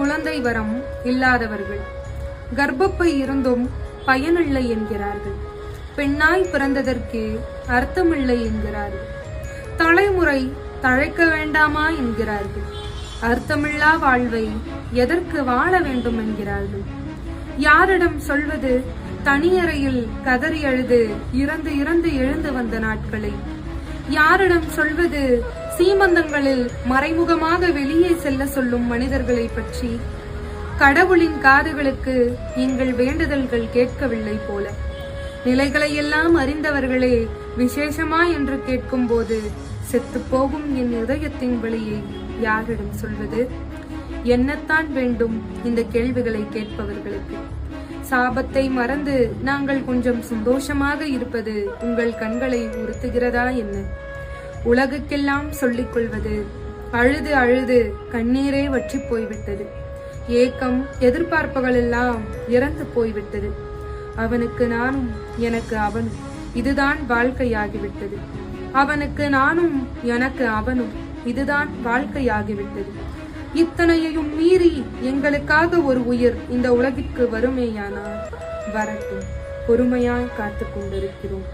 குழந்தை வரம் இல்லாதவர்கள், கர்ப்பப்பை இருந்தும் பயனில்லை என்கிறார்கள். பெண்ணாய் பிறந்ததற்கு அர்த்தமில்லை என்கிறார்கள். தலைமுறை தழைக்க வேண்டாமா என்கிறார்கள். அர்த்தமில்லா வாழ்வை எதற்கு வாழ வேண்டும் என்கிறார்கள். யாரிடம் சொல்வது தனியறையில் கதறி அழுது இறந்து இறந்து எழுந்து வந்த நாட்களை? யாரிடம் சொல்வது சீமந்தங்களில் மறைமுகமாக வெளியே செல்ல சொல்லும் மனிதர்களை பற்றி? கடவுளின் காதுகளுக்கு எங்கள் வேண்டுதல்கள் கேட்கவில்லை போல. நிலைகளையெல்லாம் அறிந்தவர்களே விசேஷமா என்று கேட்கும் போது செத்து போகும் என் இதயத்தின் வழியை யாரிடம் சொல்வது? என்னத்தான் வேண்டும் இந்த கேள்விகளை கேட்பவர்களுக்கு? சாபத்தை மறந்து நாங்கள் கொஞ்சம் சந்தோஷமாக இருப்பது உங்கள் கண்களை உறுத்துகிறதா என்ன? உலகுக்கெல்லாம் சொல்லிக் கொள்வது அழுது அழுது கண்ணீரே வற்றி போய்விட்டது. ஏக்கம் எதிர்பார்ப்புகள் எல்லாம் இறந்து போய்விட்டது. அவனுக்கு நானும் எனக்கு அவனும், இதுதான் வாழ்க்கையாகிவிட்டது. அவனுக்கு நானும் எனக்கு அவனும், இதுதான் வாழ்க்கையாகிவிட்டது. இத்தனையையும் மீறி எங்களுக்காக ஒரு உயிர் இந்த உலகிற்கு வருமேயானால் வரட்டும், பொறுமையாய் காத்து கொண்டிருக்கிறோம்.